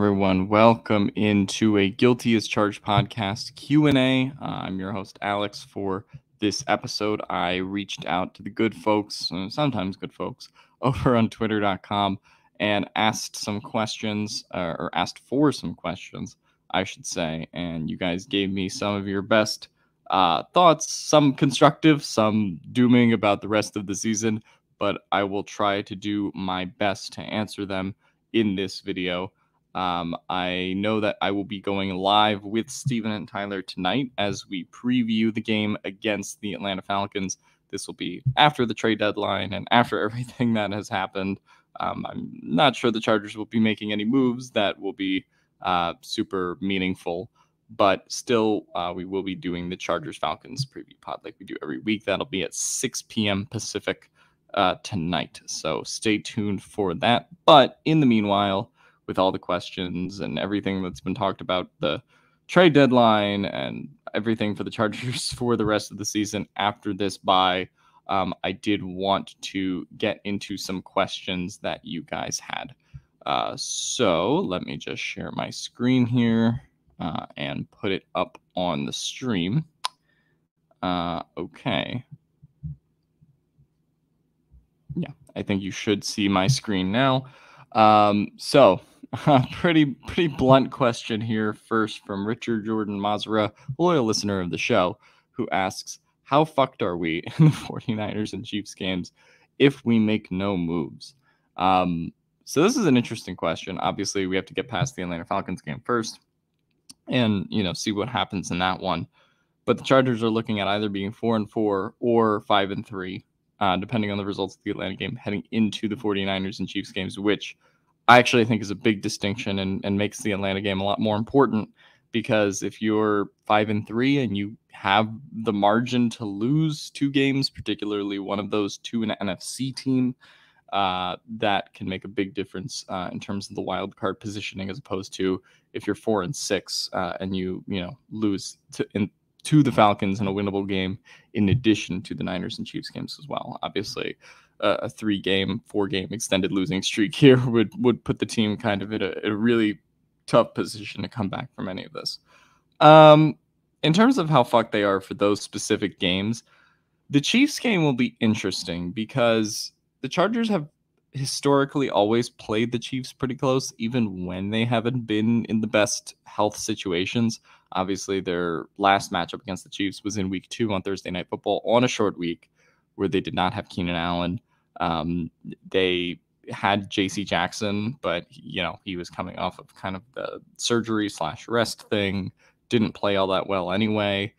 everyone. Welcome into a Guilty as Charged podcast Q&A. I'm your host, Alex. For this episode, I reached out to the good folks, sometimes good folks, over on twitter.com and asked some questions, or asked for some questions, I should say. And you guys gave me some of your best thoughts, some constructive, some dooming about the rest of the season, but I will try to do my best to answer them in this video. I know that I will be going live with Steven and Tyler tonight as we preview the game against the Atlanta Falcons. This will be after the trade deadline and after everything that has happened. I'm not sure the Chargers will be making any moves that will be super meaningful, but still we will be doing the Chargers-Falcons preview pod like we do every week. That'll be at 6 p.m. Pacific tonight, so stay tuned for that. But in the meanwhile, with all the questions and everything that's been talked about, the trade deadline and everything for the Chargers for the rest of the season after this bye, I did want to get into some questions that you guys had. So let me just share my screen here and put it up on the stream. Okay. Yeah, I think you should see my screen now. So pretty blunt question here first from Richard Jordan Mazara, loyal listener of the show, who asks, how fucked are we in the 49ers and Chiefs games if we make no moves? So this is an interesting question. Obviously, we have to get past the Atlanta Falcons game first and, see what happens in that one. But the Chargers are looking at either being 4-4 or 5-3. Depending on the results of the Atlanta game, heading into the 49ers and Chiefs games, which I actually think is a big distinction and makes the Atlanta game a lot more important, because if you're 5-3 and you have the margin to lose two games, particularly one of those to an NFC team, that can make a big difference in terms of the wild card positioning, as opposed to if you're 4-6 and you lose to the Falcons in a winnable game, in addition to the Niners and Chiefs games as well. Obviously, a 4-game extended losing streak here would put the team kind of in a really tough position to come back from any of this. In terms of how fucked they are for those specific games, the Chiefs game will be interesting because the Chargers have historically always played the Chiefs pretty close, even when they haven't been in the best health situations. Obviously, their last matchup against the Chiefs was in week 2 on Thursday Night Football on a short week where they did not have Keenan Allen. They had J.C. Jackson, but, he was coming off of kind of the surgery/rest thing, didn't play all that well anyway.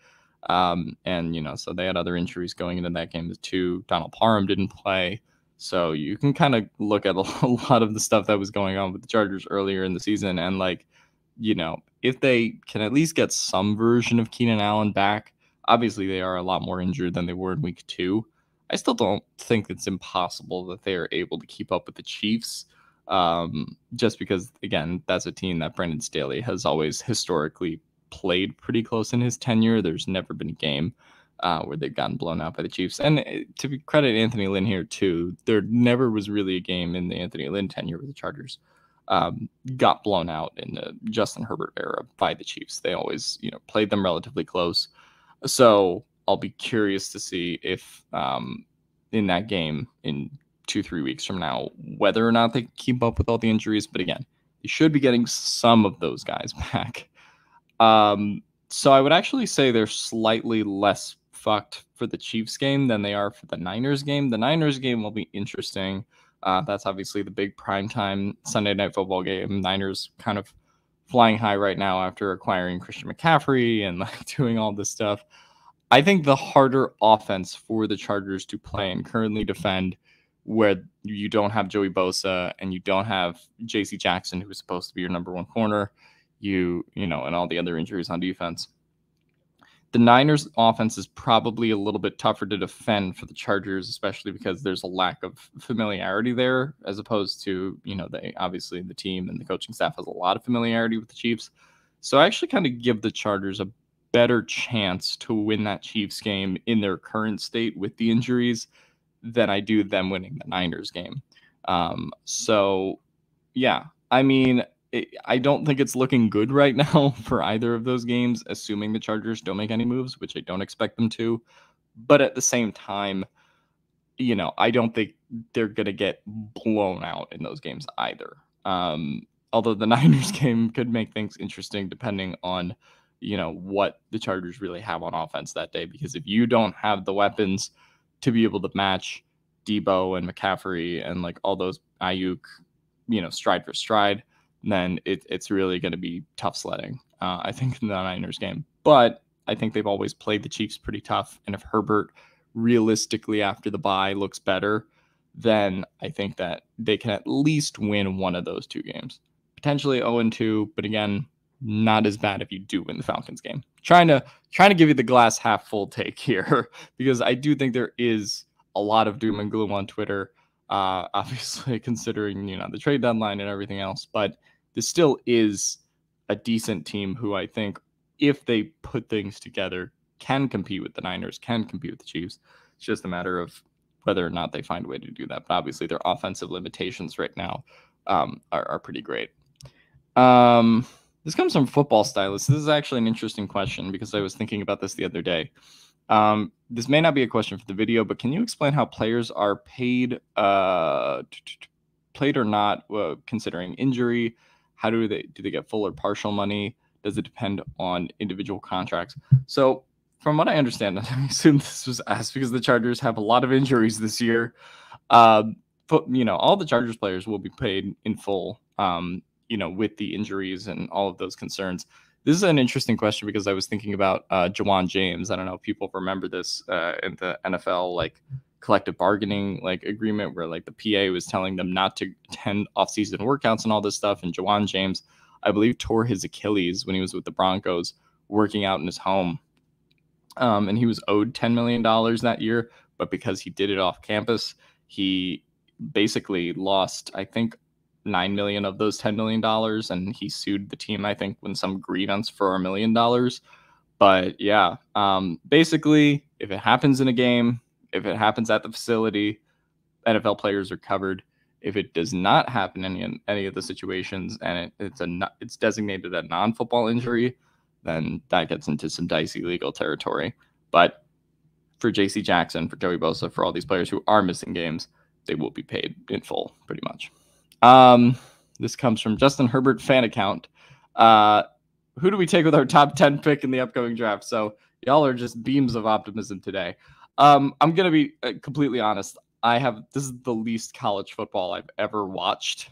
So they had other injuries going into that game too. Donald Parham didn't play. So you can kind of look at a lot of the stuff that was going on with the Chargers earlier in the season. And if they can at least get some version of Keenan Allen back, obviously they are a lot more injured than they were in week 2. I still don't think it's impossible that they are able to keep up with the Chiefs, just because, again, that's a team that Brandon Staley has always historically played pretty close in his tenure. There's never been a game where they've gotten blown out by the Chiefs. And to credit Anthony Lynn here too, there never was really a game in the Anthony Lynn tenure where the Chargers got blown out in the Justin Herbert era by the Chiefs. They always, played them relatively close. So I'll be curious to see if in that game in 2-3 weeks from now, whether or not they keep up with all the injuries. But again, you should be getting some of those guys back. So I would actually say they're slightly less fucked for the Chiefs game than they are for the Niners game. The Niners game will be interesting. That's obviously the big primetime Sunday Night Football game. Niners kind of flying high right now after acquiring Christian McCaffrey and doing all this stuff. I think the harder offense for the Chargers to play and currently defend, where you don't have Joey Bosa and you don't have J.C. Jackson, who was supposed to be your number one corner, and all the other injuries on defense. The Niners offense is probably a little bit tougher to defend for the Chargers, especially because there's a lack of familiarity there, as opposed to, they obviously the team and the coaching staff has a lot of familiarity with the Chiefs. So I actually kind of give the Chargers a better chance to win that Chiefs game in their current state with the injuries than I do them winning the Niners game. So yeah, I mean, I don't think it's looking good right now for either of those games, assuming the Chargers don't make any moves, which I don't expect them to. But at the same time, I don't think they're going to get blown out in those games either. Although the Niners game could make things interesting depending on, what the Chargers really have on offense that day. Because if you don't have the weapons to be able to match Debo and McCaffrey and like all those Ayuk, stride for stride, then it's really going to be tough sledding, I think, in the Niners game. But I think they've always played the Chiefs pretty tough. And if Herbert realistically after the bye looks better, then I think that they can at least win one of those two games. Potentially 0-2, but again, not as bad if you do win the Falcons game. Trying to give you the glass half full take here, because I do think there is a lot of doom and gloom on Twitter, obviously considering, the trade deadline and everything else, but this still is a decent team who I think, if they put things together, can compete with the Niners, can compete with the Chiefs. It's just a matter of whether or not they find a way to do that. But obviously their offensive limitations right now are pretty great. This comes from Football Stylist. This is actually an interesting question because I was thinking about this the other day. This may not be a question for the video, but can you explain how players are paid, played or not, considering injury? How do they get full or partial money? Does it depend on individual contracts? So from what I understand, I assume this was asked because the Chargers have a lot of injuries this year. But, all the Chargers players will be paid in full, with the injuries and all of those concerns. This is an interesting question because I was thinking about Jawan James. I don't know if people remember this in the NFL, like collective bargaining agreement where like the PA was telling them not to attend off-season workouts and all this stuff. And Jawan James, I believe, tore his Achilles when he was with the Broncos working out in his home. And he was owed $10 million that year, but because he did it off campus, he basically lost, I think, $9 million of those $10 million, and he sued the team, I think, with some grievance for $1 million. But yeah, basically, if it happens in a game, if it happens at the facility, NFL players are covered. If it does not happen in any of the situations and it's designated a non-football injury, then that gets into some dicey legal territory. But for J.C. Jackson, for Joey Bosa, for all these players who are missing games, they will be paid in full, pretty much. This comes from Justin Herbert fan account. Who do we take with our top 10 pick in the upcoming draft? So y'all are just beams of optimism today. I'm going to be completely honest. This is the least college football I've ever watched,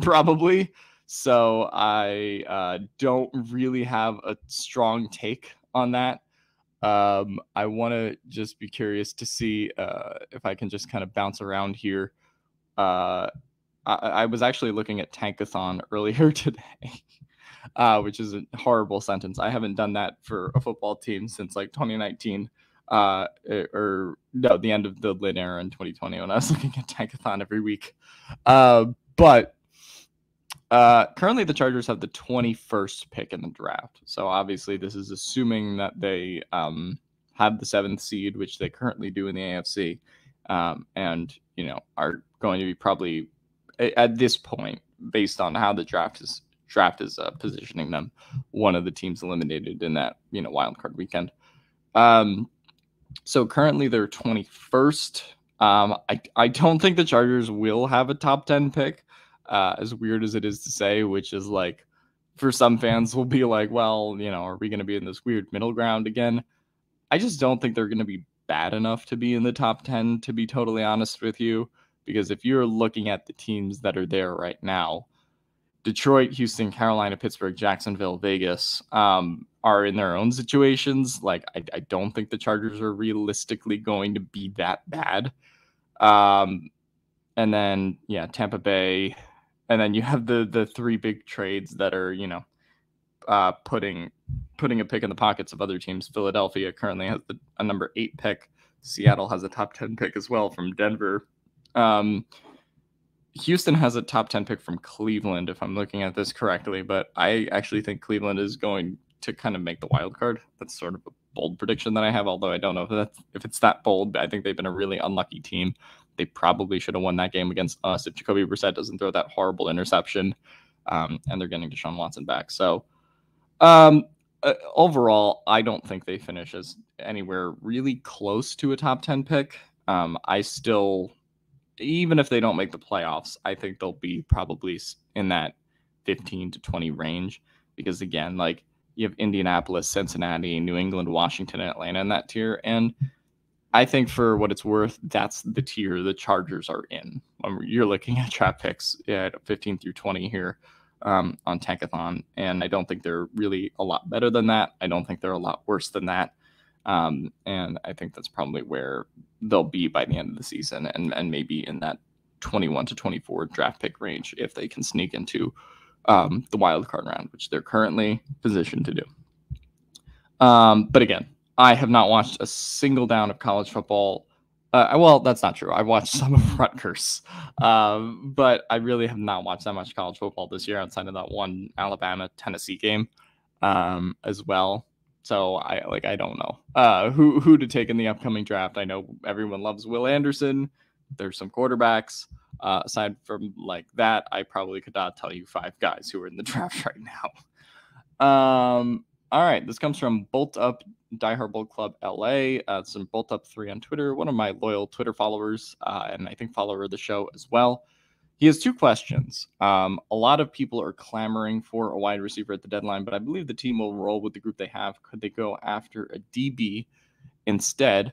probably. So I don't really have a strong take on that. I want to just be curious to see if I can just kind of bounce around here. I was actually looking at Tankathon earlier today, which is a horrible sentence. I haven't done that for a football team since like 2019, or no, the end of the Lin era in 2020 when I was looking at Tankathon every week. But currently the Chargers have the 21st pick in the draft. So obviously this is assuming that they have the 7th seed, which they currently do in the AFC, and are going to be probably at this point, based on how the draft is positioning them, one of the teams eliminated in that wild card weekend. So currently they're 21st. I don't think the Chargers will have a top 10 pick, as weird as it is to say, which is like, for some fans will be like, well, are we going to be in this weird middle ground again? I just don't think they're going to be bad enough to be in the top 10, to be totally honest with you, because if you're looking at the teams that are there right now, Detroit, Houston, Carolina, Pittsburgh, Jacksonville, Vegas, are in their own situations. Like, I don't think the Chargers are realistically going to be that bad. And then, yeah, Tampa Bay. And then you have the 3 big trades that are, putting a pick in the pockets of other teams. Philadelphia currently has a number 8 pick. Seattle has a top 10 pick as well from Denver. Houston has a top 10 pick from Cleveland, if I'm looking at this correctly, but I actually think Cleveland is going to kind of make the wild card. That's sort of a bold prediction that I have, although I don't know if it's that bold. I think they've been a really unlucky team. They probably should have won that game against us if Jacoby Brissett doesn't throw that horrible interception and they're getting Deshaun Watson back. So overall, I don't think they finish as anywhere really close to a top 10 pick. I still, even if they don't make the playoffs, I think they'll be probably in that 15 to 20 range because, again, like you have Indianapolis, Cincinnati, New England, Washington, and Atlanta in that tier. And I think for what it's worth, that's the tier the Chargers are in. When you're looking at draft picks at 15 through 20 here on Tankathon, and I don't think they're really a lot better than that. I don't think they're a lot worse than that. And I think that's probably where they'll be by the end of the season and maybe in that 21 to 24 draft pick range if they can sneak into the wild card round, which they're currently positioned to do. But again, I have not watched a single down of college football. Well, that's not true. I've watched some of Rutgers, but I really have not watched that much college football this year outside of that one Alabama-Tennessee game as well. So I don't know who to take in the upcoming draft. I know everyone loves Will Anderson. There's some quarterbacks. Aside from like that, I probably could not tell you 5 guys who are in the draft right now. All right, this comes from Bolt Up Diehard Bolt Club LA. Some Bolt Up 3 on Twitter, one of my loyal Twitter followers, and I think follower of the show as well. He has 2 questions. A lot of people are clamoring for a wide receiver at the deadline, but I believe the team will roll with the group they have. Could they go after a DB instead?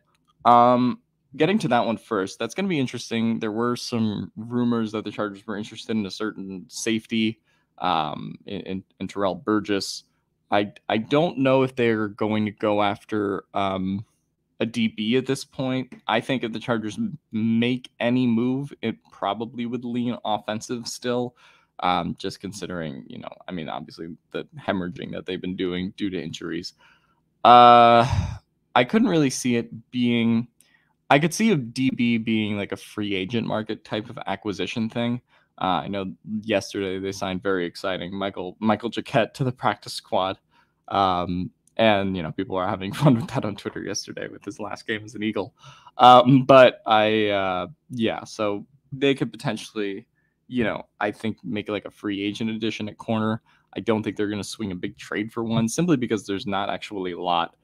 Getting to that one first, that's going to be interesting. There were some rumors that the Chargers were interested in a certain safety in Terrell Burgess. I don't know if they're going to go after a DB at this point. I think if the Chargers make any move, it probably would lean offensive still, just considering, obviously the hemorrhaging that they've been doing due to injuries. I couldn't really see it being... I could see a DB being like a free agent market type of acquisition thing. I know yesterday they signed very exciting Michael Jacquet to the practice squad. And, people are having fun with that on Twitter yesterday with his last game as an Eagle. But so they could potentially, I think make it like a free agent addition at corner. I don't think they're going to swing a big trade for one simply because there's not actually a lot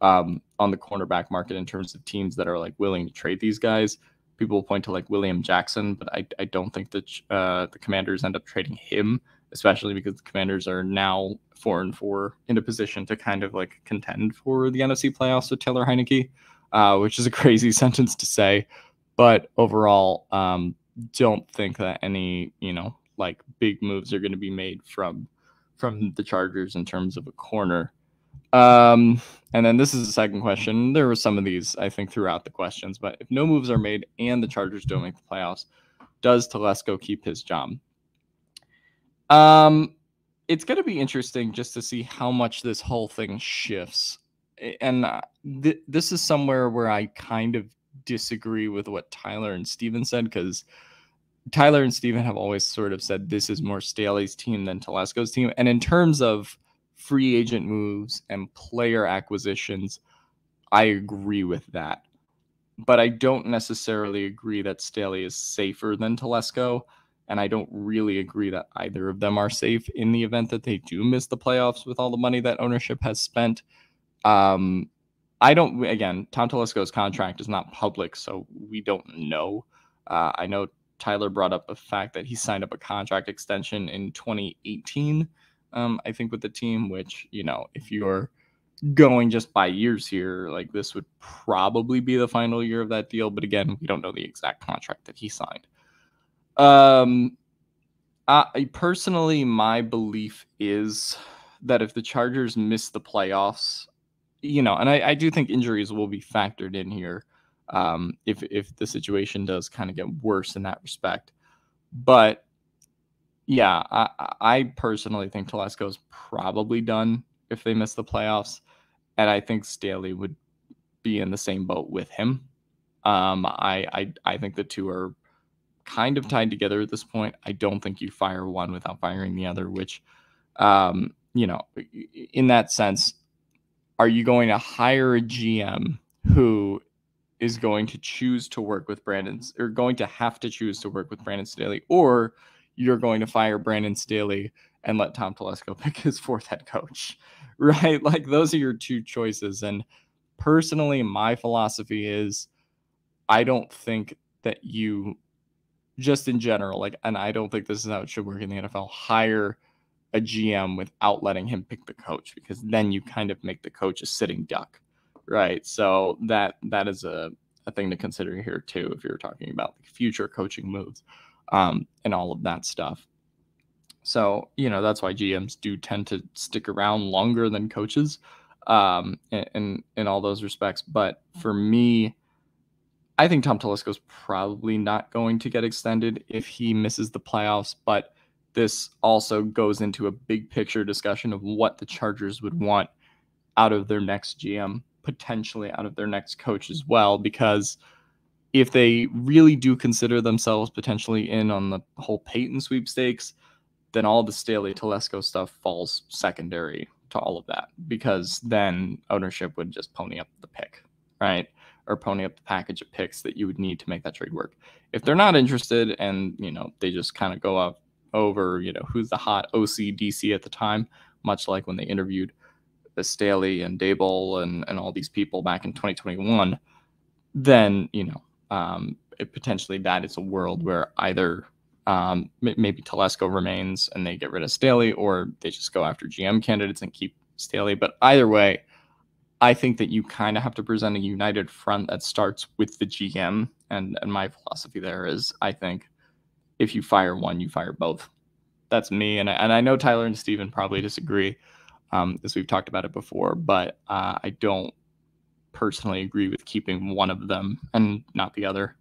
on the cornerback market in terms of teams that are like willing to trade these guys. People point to like William Jackson, but I don't think that the Commanders end up trading him, especially because the Commanders are now 4-4 in a position to kind of like contend for the NFC playoffs with Taylor Heineke, which is a crazy sentence to say, but overall, don't think that any like big moves are going to be made from the Chargers in terms of a corner. And then this is the second question. There were some of these, I think, throughout the questions, but if no moves are made and the Chargers don't make the playoffs, does Telesco keep his job? It's going to be interesting just to see how much this whole thing shifts. And this is somewhere where I kind of disagree with what Tyler and Steven said, because Tyler and Steven have always sort of said this is more Staley's team than Telesco's team. And in terms of free agent moves and player acquisitions, I agree with that. But I don't necessarily agree that Staley is safer than Telesco. And I don't really agree that either of them are safe in the event that they do miss the playoffs with all the money that ownership has spent. Tom Telesco's contract is not public, so we don't know. I know Tyler brought up the fact that he signed up a contract extension in 2018, I think, with the team, which, if you're going just by years here, like this would probably be the final year of that deal. But again, we don't know the exact contract that he signed. Personally, my belief is that if the Chargers miss the playoffs, and I do think injuries will be factored in here, if the situation does kind of get worse in that respect. But yeah, I personally think Telesco's probably done if they miss the playoffs, and I think Staley would be in the same boat with him. I think the two are kind of tied together at this point. I don't think you fire one without firing the other, which, in that sense, are you going to hire a GM who is going to choose to work with going to have to choose to work with Brandon Staley, or you're going to fire Brandon Staley and let Tom Telesco pick his fourth head coach, right? Like, those are your two choices. And personally, my philosophy is I don't think that you, just in general, like, and I don't think this is how it should work in the NFL, hire a GM without letting him pick the coach, because then you kind of make the coach a sitting duck, right? So that is a thing to consider here too, if you're talking about future coaching moves, and all of that stuff. So, that's why GMs do tend to stick around longer than coaches, in all those respects. But for me, I think Tom Telesco's probably not going to get extended if he misses the playoffs, but this also goes into a big picture discussion of what the Chargers would want out of their next GM, potentially out of their next coach as well, because if they really do consider themselves potentially in on the whole Peyton sweepstakes, then all the Staley Telesco stuff falls secondary to all of that, because then ownership would just pony up the pick, right? Or pony up the package of picks that you would need to make that trade work. If they're not interested and, they just kind of go up over, who's the hot OC DC at the time, much like when they interviewed the Staley and Dable and all these people back in 2021, then, potentially that is a world where either maybe Telesco remains and they get rid of Staley, or they just go after GM candidates and keep Staley. But either way, I think that you kind of have to present a united front that starts with the GM. And my philosophy there is, I think if you fire one, you fire both. That's me. And I know Tyler and Steven probably disagree, as we've talked about it before, but I don't personally agree with keeping one of them and not the other.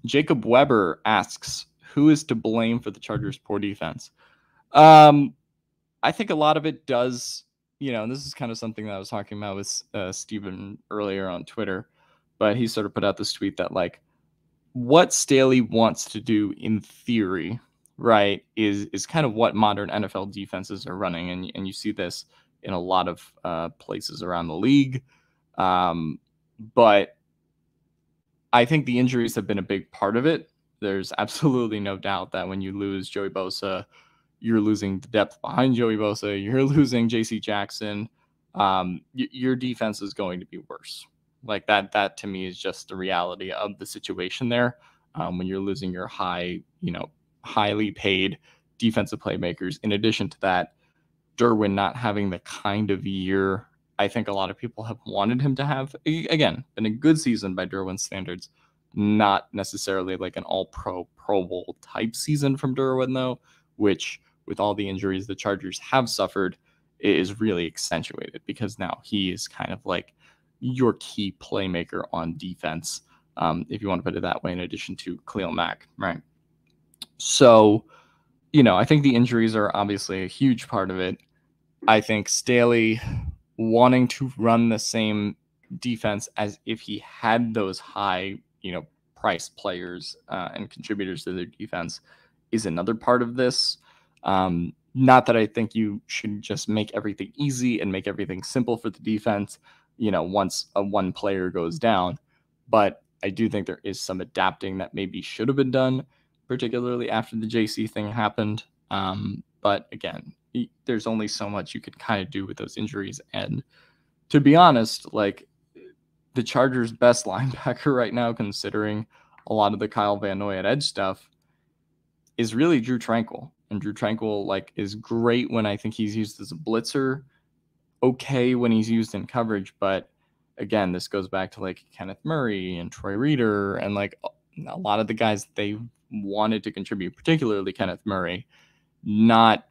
Jacob Weber asks, who is to blame for the Chargers' poor defense? I think a lot of it does, and this is kind of something that I was talking about with Steven earlier on Twitter, but he sort of put out this tweet that, like, what Staley wants to do in theory, right, is kind of what modern NFL defenses are running. And you see this in a lot of places around the league. But I think the injuries have been a big part of it. There's absolutely no doubt that when you lose Joey Bosa, you're losing the depth behind Joey Bosa. You're losing J.C. Jackson. Your defense is going to be worse. Like that to me is just the reality of the situation there. When you're losing your highly paid defensive playmakers. In addition to that, Derwin not having the kind of year I think a lot of people have wanted him to have. Again, been a good season by Derwin standards. Not necessarily like an all-pro, Pro Bowl type season from Derwin, though, which with all the injuries the Chargers have suffered is really accentuated, because now he is kind of like your key playmaker on defense, if you want to put it that way, in addition to Khalil Mack, right? So, I think the injuries are obviously a huge part of it. I think Staley wanting to run the same defense as if he had those high, price players and contributors to their defense is another part of this. Not that I think you should just make everything easy and make everything simple for the defense, once one player goes down. But I do think there is some adapting that maybe should have been done, particularly after the JC thing happened. But again, there's only so much you could kind of do with those injuries. And to be honest, like, the Chargers' best linebacker right now, considering a lot of the Kyle Van Noy at edge stuff, is really Drew Tranquill. And Drew Tranquill, like, is great when I think he's used as a blitzer, okay when he's used in coverage. But again, this goes back to like Kenneth Murray and Troy Reeder and like a lot of the guys they wanted to contribute, particularly Kenneth Murray, not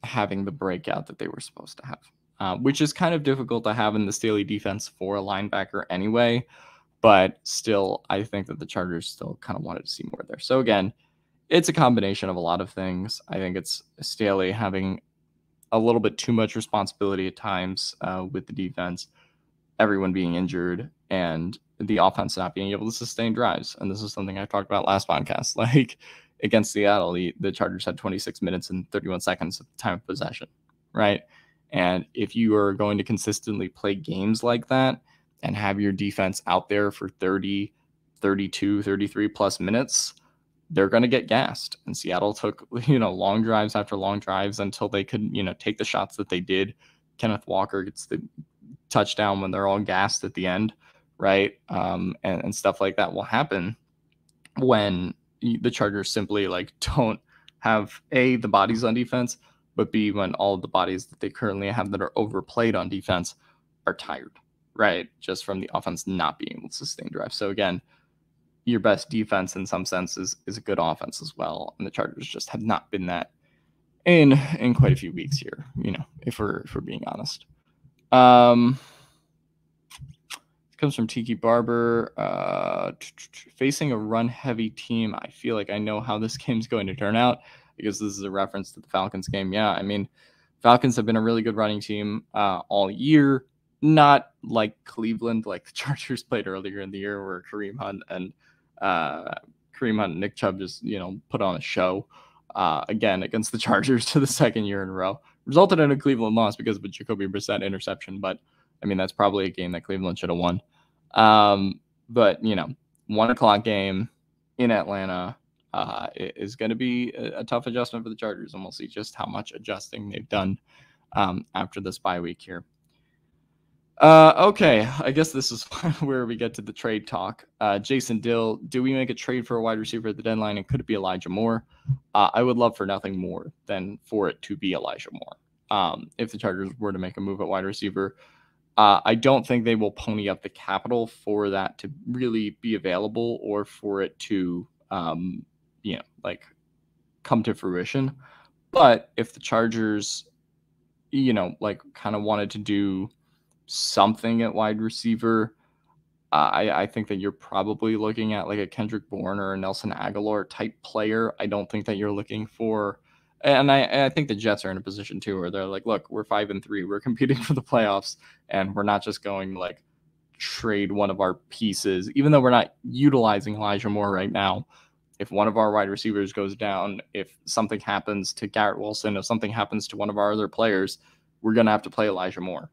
having the breakout that they were supposed to have, which is kind of difficult to have in the Staley defense for a linebacker anyway. But still, I think that the Chargers still kind of wanted to see more there. So again, it's a combination of a lot of things. I think it's Staley having a little bit too much responsibility at times with the defense, everyone being injured, and the offense not being able to sustain drives. And this is something I talked about last podcast. Like, against Seattle, the Chargers had 26 minutes and 31 seconds of time of possession, right? And if you are going to consistently play games like that and have your defense out there for 30, 32, 33 plus minutes, they're going to get gassed. And Seattle took, long drives after long drives until they could, take the shots that they did. Kenneth Walker gets the touchdown when they're all gassed at the end, right? And stuff like that will happen when the Chargers simply don't have the bodies on defense, but B, when all of the bodies that they currently have that are overplayed on defense are tired, right? Just from the offense not being able to sustain drives. So again, your best defense in some sense is a good offense as well. And the Chargers just have not been that in quite a few weeks here, if we're being honest. It comes from Tiki Barber. Facing a run-heavy team, I feel like I know how this game's going to turn out, because this is a reference to the Falcons game. Yeah, I mean, Falcons have been a really good running team all year. Not like Cleveland, like the Chargers played earlier in the year, where Kareem Hunt and Nick Chubb just, put on a show again against the Chargers to the second year in a row. Resulted in a Cleveland loss because of a Jacoby Brissett interception, but I mean, that's probably a game that Cleveland should have won. But 1:00 game in Atlanta is going to be a tough adjustment for the Chargers, and we'll see just how much adjusting they've done after this bye week here. Okay, I guess this is where we get to the trade talk. Jason Dill, do we make a trade for a wide receiver at the deadline, and could it be Elijah Moore? I would love for nothing more than for it to be Elijah Moore. If the Chargers were to make a move at wide receiver, I don't think they will pony up the capital for that to really be available, or for it to, come to fruition. But if the Chargers, kind of wanted to do something at wide receiver, I think that you're probably looking at like a Kendrick Bourne or a Nelson Aguilar type player. I don't think that you're looking for, and I think the Jets are in a position too where they're like, look, we're 5-3, we're competing for the playoffs, and we're not just going to trade one of our pieces, even though we're not utilizing Elijah Moore right now. If one of our wide receivers goes down, if something happens to Garrett Wilson, if something happens to one of our other players, we're going to have to play Elijah Moore.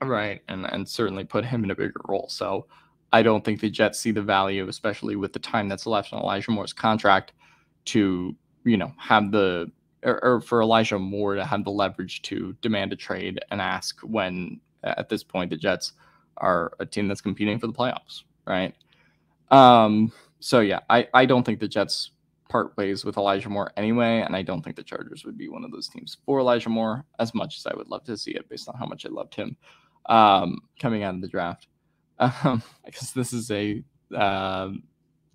Right, and certainly put him in a bigger role. So I don't think the Jets see the value, especially with the time that's left on Elijah Moore's contract, to have the or for Elijah Moore to have the leverage to demand a trade and ask, when at this point the Jets are a team that's competing for the playoffs, right? So yeah, I don't think the Jets part ways with Elijah Moore anyway, and I don't think the Chargers would be one of those teams for Elijah Moore, as much as I would love to see it based on how much I loved him coming out of the draft. I guess this is a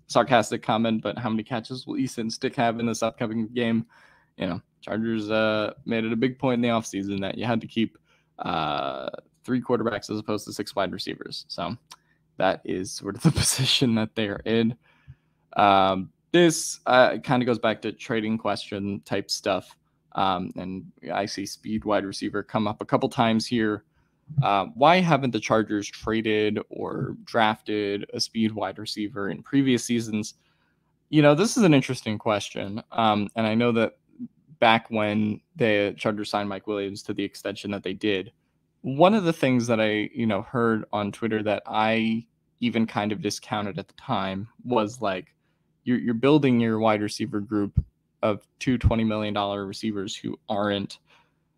sarcastic comment, but how many catches will Easton Stick have in this upcoming game? Chargers made it a big point in the offseason that you had to keep 3 quarterbacks as opposed to 6 wide receivers. So that is sort of the position that they are in. This kind of goes back to trading question type stuff. And I see speed wide receiver come up a couple times here. Why haven't the Chargers traded or drafted a speed wide receiver in previous seasons? This is an interesting question. And I know that back when the Chargers signed Mike Williams to the extension that they did, one of the things that I, heard on Twitter that I even kind of discounted at the time was you're building your wide receiver group of 2 $20 million receivers who aren't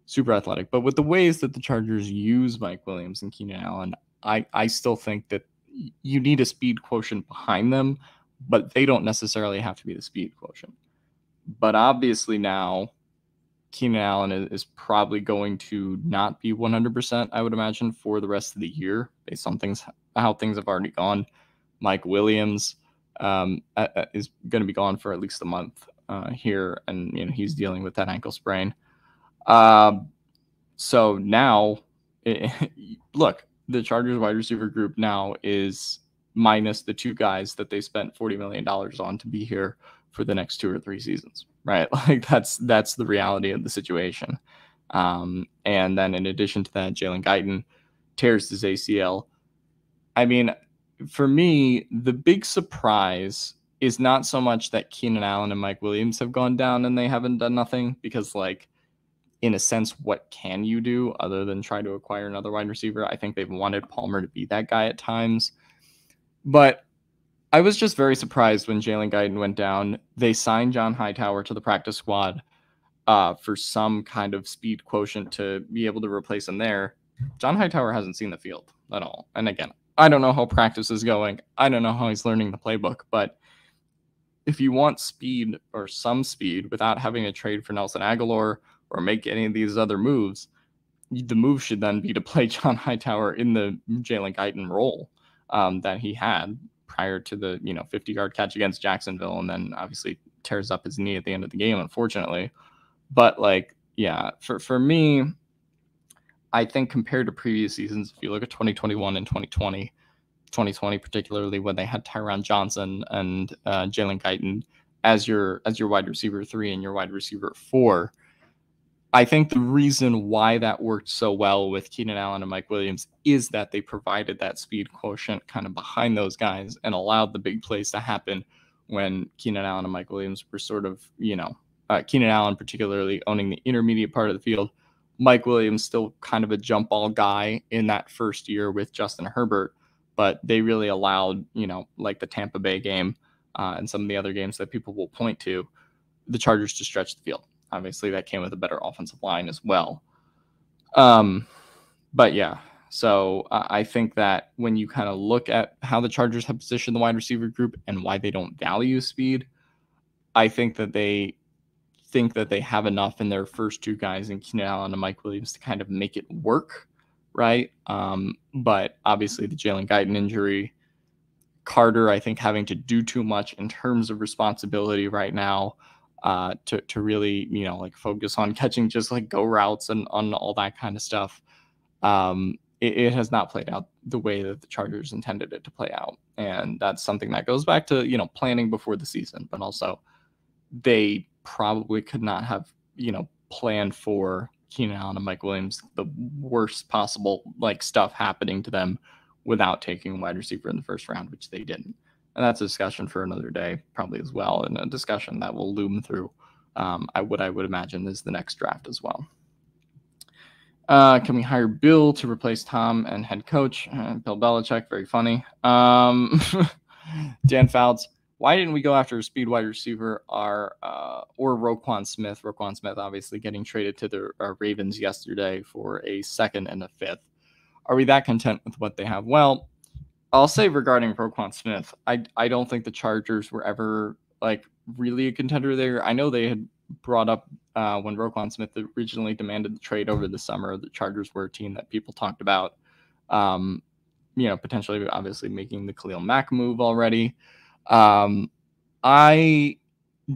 super athletic. But with the ways that the Chargers use Mike Williams and Keenan Allen, I still think that you need a speed quotient behind them, but they don't necessarily have to be the speed quotient. But obviously now Keenan Allen is probably going to not be 100%, I would imagine, for the rest of the year based on how things have already gone. Mike Williams is going to be gone for at least a month here, and he's dealing with that ankle sprain. So now, look, the Chargers wide receiver group now is minus the 2 guys that they spent $40 million on to be here for the next 2 or 3 seasons, right? That's the reality of the situation. And then in addition to that, Jalen Guyton tears his ACL. I mean, for me, the big surprise is not so much that Keenan Allen and Mike Williams have gone down and they haven't done nothing, because in a sense, what can you do other than try to acquire another wide receiver? I think they've wanted Palmer to be that guy at times. But I was just very surprised when Jalen Guyton went down. They signed John Hightower to the practice squad for some kind of speed quotient to be able to replace him there. John Hightower hasn't seen the field at all. And again, I don't know how practice is going. I don't know how he's learning the playbook, but if you want speed or some speed without having to trade for Nelson Aguilar or make any of these other moves, the move should then be to play John Hightower in the Jalen Guyton role that he had prior to the 50-yard catch against Jacksonville, and then obviously tears up his knee at the end of the game, unfortunately. But for me, I think compared to previous seasons, if you look at 2021 and 2020 particularly when they had Tyron Johnson and Jalen Guyton as your wide receiver 3 and your wide receiver 4, I think the reason why that worked so well with Keenan Allen and Mike Williams is that they provided that speed quotient kind of behind those guys and allowed the big plays to happen when Keenan Allen and Mike Williams were sort of, Keenan Allen particularly owning the intermediate part of the field. Mike Williams still kind of a jump ball guy in that first year with Justin Herbert, but they really allowed, like the Tampa Bay game and some of the other games that people will point to, the Chargers to stretch the field. Obviously, that came with a better offensive line as well. But yeah, so I think that when you kind of look at how the Chargers have positioned the wide receiver group and why they don't value speed, I think that they have enough in their first two guys in Keenan Allen and Mike Williams to kind of make it work, right? But obviously the Jalen Guyton injury, Carter, I think, having to do too much in terms of responsibility right now to really, focus on catching just like go routes and on all that kind of stuff. It has not played out the way that the Chargers intended it to play out. And that's something that goes back to, planning before the season, but also they probably could not have, planned for Keenan Allen and Mike Williams, the worst possible stuff happening to them without taking a wide receiver in the first round, which they didn't. And that's a discussion for another day, probably as well, and a discussion that will loom through I would imagine is the next draft as well. Can we hire Bill to replace Tom and head coach? Bill Belichick, very funny. Dan Fouts, why didn't we go after a speed wide receiver or Roquan Smith? Roquan Smith obviously getting traded to the Ravens yesterday for a second and a fifth. Are we that content with what they have? Well, I'll say regarding Roquan Smith, I don't think the Chargers were ever really a contender there. I know they had brought up when Roquan Smith originally demanded the trade over the summer, the Chargers were a team that people talked about, potentially obviously making the Khalil Mack move already. I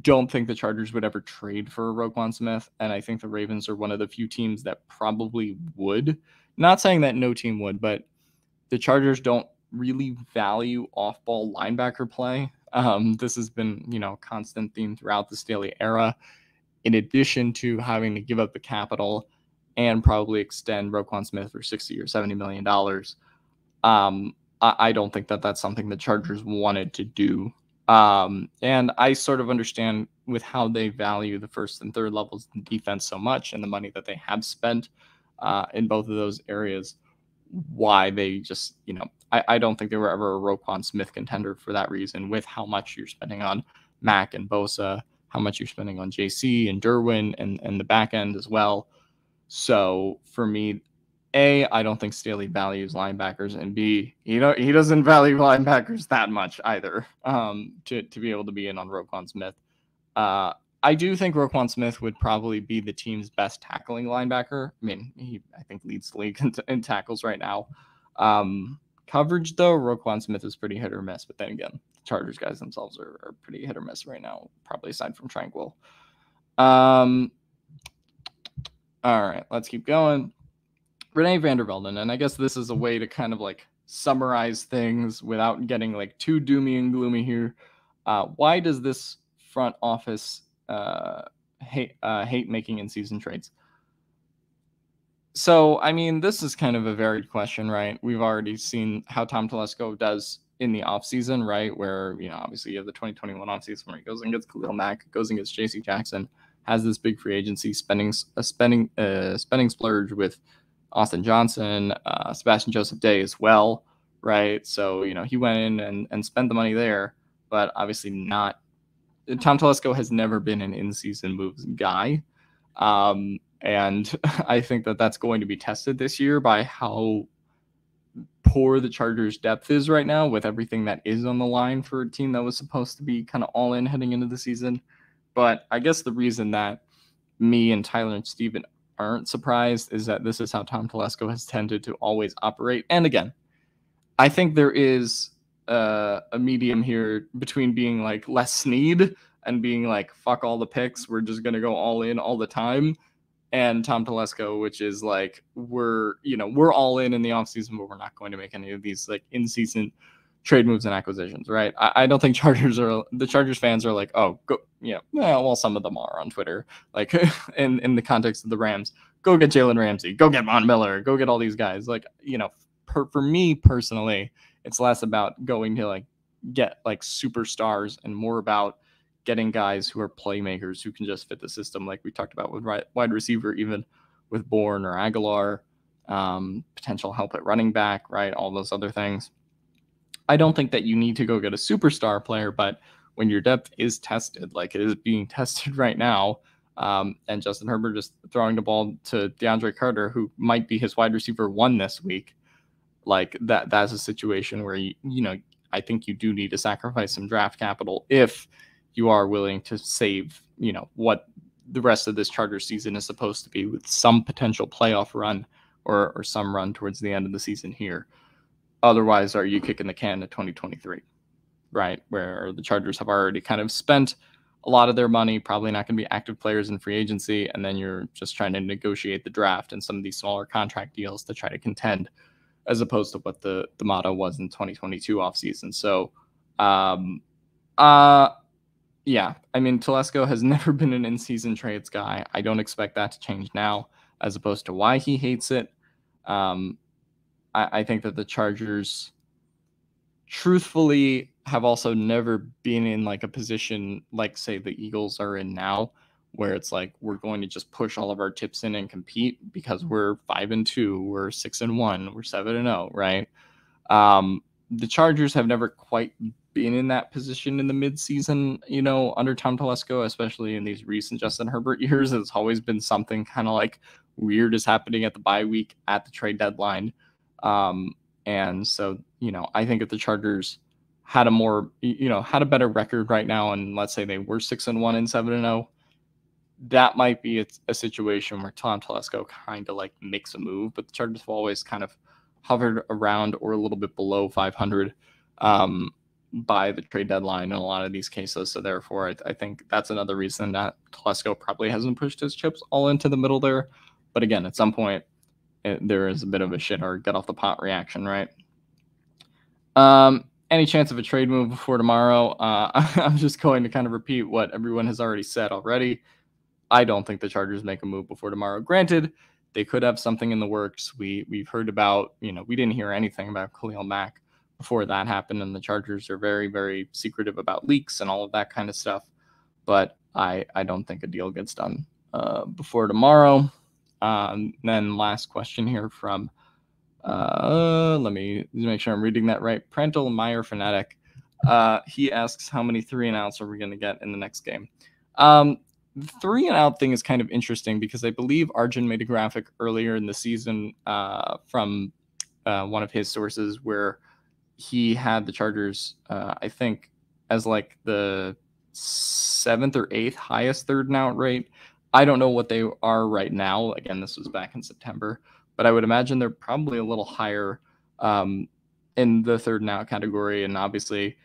don't think the Chargers would ever trade for Roquan Smith, and I think the Ravens are one of the few teams that probably would. Not saying that no team would, but the Chargers don't really value off-ball linebacker play. This has been, a constant theme throughout the Staley era. In addition to having to give up the capital and probably extend Roquan Smith for $60 or $70 million, I don't think that that's something the Chargers wanted to do. And I sort of understand with how they value the first and third levels of defense so much and the money that they have spent in both of those areas, why they just, I don't think they were ever a Roquan Smith contender for that reason, with how much you're spending on Mack and Bosa, how much you're spending on JC and Derwin and the back end as well. So for me, A, I don't think Staley values linebackers, and B, he doesn't value linebackers that much either to be able to be in on Roquan Smith. I do think Roquan Smith would probably be the team's best tackling linebacker. I mean, I think leads the league in tackles right now. Coverage, though, Roquan Smith is pretty hit or miss. But then again, the Chargers guys themselves are pretty hit or miss right now, probably aside from Tranquil. All right, let's keep going. Renee Vandervelden, and I guess this is a way to kind of summarize things without getting too doomy and gloomy here. Why does this front office hate making in-season trades? So, I mean, this is kind of a varied question, right? We've already seen how Tom Telesco does in the offseason, right? Where, obviously you have the 2021 offseason where he goes and gets Khalil Mack, goes and gets JC Jackson, has this big free agency spending splurge with Austin Johnson, Sebastian Joseph Day as well, right? So, he went in and spent the money there, but obviously not. Tom Telesco has never been an in-season moves guy. And I think that that's going to be tested this year by how poor the Chargers' depth is right now with everything that is on the line for a team that was supposed to be kind of all in heading into the season. But I guess the reason that me and Tyler and Steven aren't surprised is that this is how Tom Telesco has tended to always operate. And again, I think there is a medium here between being like Les Snead and being like, fuck all the picks, we're just going to go all in all the time, and Tom Telesco, which is like, we're all in the offseason, but we're not going to make any of these like in-season trade moves and acquisitions, right? I don't think the Chargers fans are like, oh, go, well, some of them are on Twitter, like in the context of the Rams, go get Jalen Ramsey, go get Von Miller, go get all these guys. Like, for me personally, it's less about going to like get like superstars and more about getting guys who are playmakers who can just fit the system, like we talked about with wide receiver, even with Bourne or Aguilar, potential help at running back, right? All those other things. I don't think that you need to go get a superstar player, but when your depth is tested, like it is being tested right now, and Justin Herbert just throwing the ball to DeAndre Carter, who might be his wide receiver 1 this week, like that's a situation where I think you do need to sacrifice some draft capital if you are willing to save, what the rest of this Chargers season is supposed to be, with some potential playoff run or some run towards the end of the season here. Otherwise, are you kicking the can to 2023, right? Where the Chargers have already kind of spent a lot of their money, probably not going to be active players in free agency, and then you're just trying to negotiate the draft and some of these smaller contract deals to try to contend, as opposed to what the motto was in 2022 offseason. So, yeah, I mean, Telesco has never been an in-season trades guy. I don't expect that to change now, as opposed to why he hates it. I think that the Chargers, truthfully, have also never been in like a position like, say, the Eagles are in now, where it's like, we're going to just push all of our chips in and compete because we're 5-2, we're 6-1, we're 7-0, right? The Chargers have never quite been in that position in the midseason, under Tom Telesco, especially in these recent Justin Herbert years. It's always been something kind of like weird is happening at the bye week, at the trade deadline. And so, I think if the Chargers had had a better record right now, and let's say they were 6-1 and 7-0, that might be a situation where Tom Telesco kind of like makes a move, but the Chargers have always kind of hovered around or a little bit below 500 by the trade deadline in a lot of these cases. So therefore, I think that's another reason that Telesco probably hasn't pushed his chips all into the middle there. But again, at some point, there is a bit of a shit or get off the pot reaction, right? Any chance of a trade move before tomorrow? I'm just going to kind of repeat what everyone has already said already. I don't think the Chargers make a move before tomorrow. Granted, they could have something in the works. We've heard about, we didn't hear anything about Khalil Mack before that happened, and the Chargers are very, very secretive about leaks and all of that kind of stuff. But I don't think a deal gets done before tomorrow. Then last question here from, let me make sure I'm reading that right. Prental Meyer Fanatic. He asks, how many 3-and-outs are we going to get in the next game? The 3-and-out thing is kind of interesting because I believe Arjun made a graphic earlier in the season from one of his sources where he had the Chargers, I think, as like the 7th or 8th highest 3rd-and-out rate. I don't know what they are right now. Again, this was back in September, but I would imagine they're probably a little higher in the 3rd-and-out category. And obviously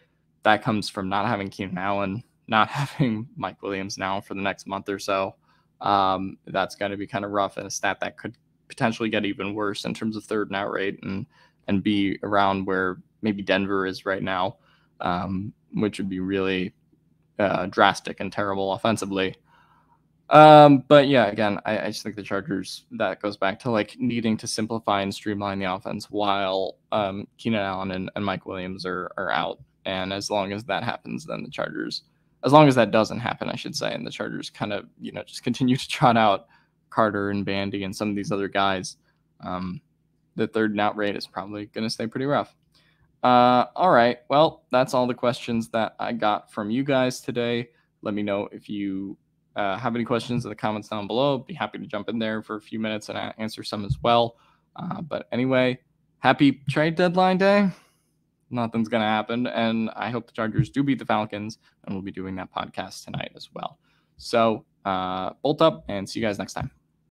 that comes from not having Keenan Allen, not having Mike Williams now for the next month or so. That's going to be kind of rough, and a stat that could potentially get even worse in terms of 3rd-and-out rate and be around where maybe Denver is right now, which would be really drastic and terrible offensively. But yeah, again, I just think the Chargers, that goes back to like needing to simplify and streamline the offense while Keenan Allen and Mike Williams are out. And as long as that happens, then the Chargers, as long as that doesn't happen, I should say, and the Chargers kind of, just continue to trot out Carter and Bandy and some of these other guys, the 3rd-and-out rate is probably going to stay pretty rough. All right. Well, that's all the questions that I got from you guys today. Let me know if you have any questions in the comments down below. Be happy to jump in there for a few minutes and answer some as well. But anyway, happy trade deadline day. Nothing's going to happen. And I hope the Chargers do beat the Falcons, and we'll be doing that podcast tonight as well. So bolt up and see you guys next time.